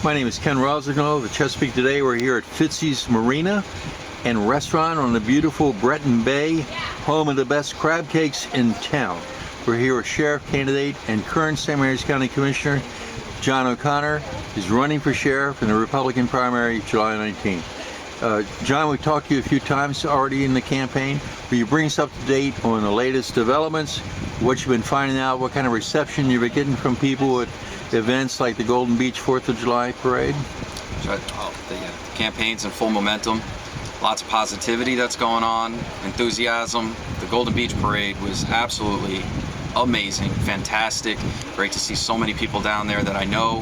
My name is Ken Rosignol of the Chesapeake Today. We're here at Fitzy's Marina and Restaurant on the beautiful Breton Bay, home of the best crab cakes in town. We're here with Sheriff candidate and current St. Mary's County Commissioner John O'Connor. He's running for sheriff in the Republican primary July 19th. John, we've talked to you a few times already in the campaign. Will you bring us up to date on the latest developments, what you've been finding out, what kind of reception you've been getting from people at events like the Golden Beach 4th of July parade? The campaign's in full momentum. Lots of positivity that's going on, enthusiasm. The Golden Beach parade was absolutely amazing, fantastic. Great to see so many people down there that I know,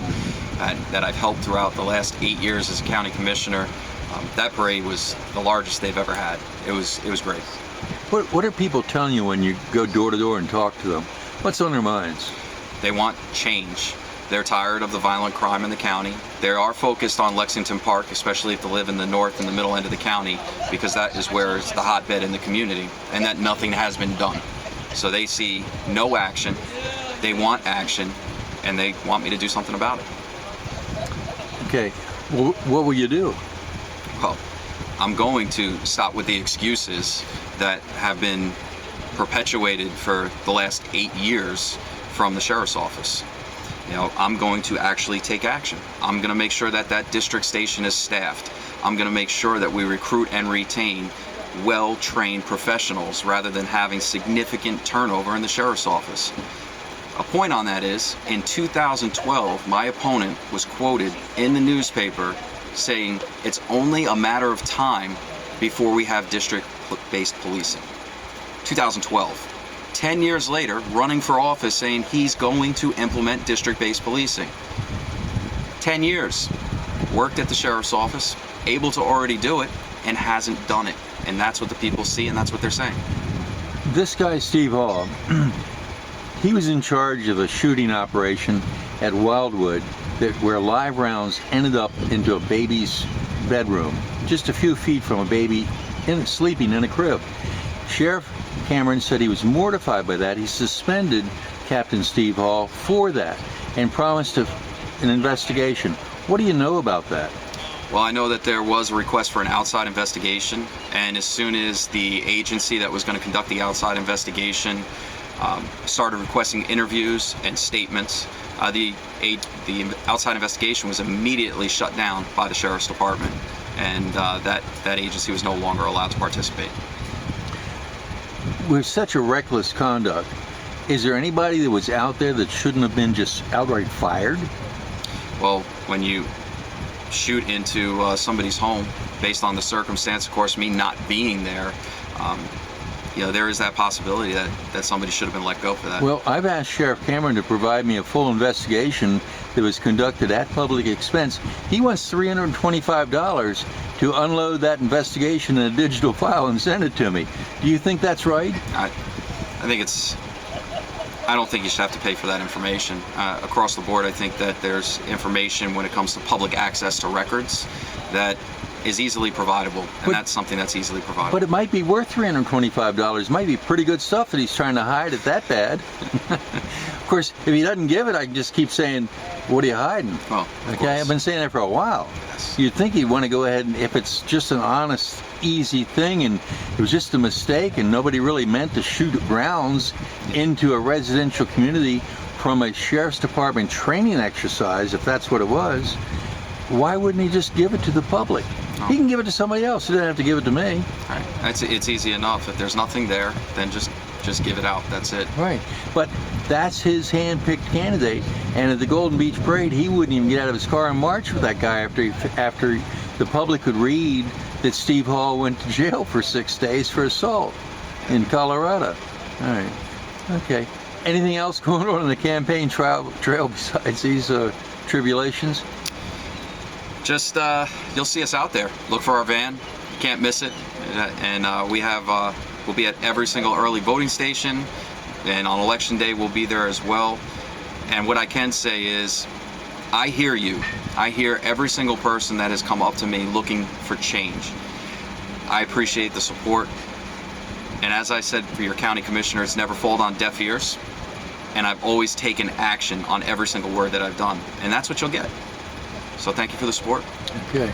that I've helped throughout the last 8 years as a county commissioner. That parade was the largest they've ever had. It was great. What are people telling you when you go door to door and talk to them? What's on their minds? They want change. They're tired of the violent crime in the county. They are focused on Lexington Park, especially if they live in the north and the middle end of the county, because that is where it's the hotbed in the community, and that nothing has been done. So they see no action, they want action, and they want me to do something about it. Okay, well, what will you do? Well, I'm going to stop with the excuses that have been perpetuated for the last 8 years from the sheriff's office. You know, I'm going to actually take action. I'm going to make sure that that district station is staffed. I'm going to make sure that we recruit and retain well-trained professionals rather than having significant turnover in the sheriff's office. A point on that is, in 2012, my opponent was quoted in the newspaper saying it's only a matter of time before we have district-based policing. 2012. 10 years later, running for office saying he's going to implement district-based policing. 10 years, worked at the sheriff's office, able to already do it, and hasn't done it. And that's what the people see, and that's what they're saying. This guy, Steve Hall, he was in charge of a shooting operation at Wildwood where live rounds ended up into a baby's bedroom, just a few feet from a baby sleeping in a crib. Sheriff Cameron said he was mortified by that. He suspended Captain Steve Hall for that and promised an investigation. What do you know about that? Well, I know that there was a request for an outside investigation, and as soon as the agency that was going to conduct the outside investigation started requesting interviews and statements, the outside investigation was immediately shut down by the Sheriff's Department, and that agency was no longer allowed to participate. With such a reckless conduct, is there anybody that was out there that shouldn't have been just outright fired? Well, when you shoot into somebody's home based on the circumstance, of course, me not being there, you know, there is that possibility that somebody should have been let go for that. Well, I've asked Sheriff Cameron to provide me a full investigation that was conducted at public expense. He wants $325 to unload that investigation in a digital file and send it to me. Do you think that's right? I don't think you should have to pay for that information. Across the board, I think that there's information when it comes to public access to records that is easily providable, and that's something that's easily providable. But it might be worth $325. It might be pretty good stuff that he's trying to hide it that bad. Of course, if he doesn't give it, I can just keep saying, what are you hiding? Well, okay, I've been saying that for a while. Yes. You'd think he'd want to go ahead, and if it's just an honest, easy thing, and it was just a mistake, and nobody really meant to shoot rounds into a residential community from a Sheriff's Department training exercise, if that's what it was, why wouldn't he just give it to the public? Oh. He can give it to somebody else. He doesn't have to give it to me. Right. It's easy enough. If there's nothing there, then just give it out. That's it. Right. But that's his hand-picked candidate. And at the Golden Beach Parade, he wouldn't even get out of his car and march with that guy after the public could read that Steve Hall went to jail for 6 days for assault in Colorado. All right. Okay. Anything else going on in the campaign trail besides these tribulations? Just you'll see us out there. Look for our van. You can't miss it. And we'll be at every single early voting station, and on election day we'll be there as well. And what I can say is, I hear you. I hear every single person that has come up to me looking for change. I appreciate the support. And as I said for your county commissioner, it's never fallen on deaf ears. And I've always taken action on every single word that I've done. And that's what you'll get. So thank you for the support. Okay.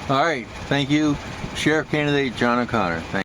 All right. Thank you, Sheriff Candidate John O'Connor. Thank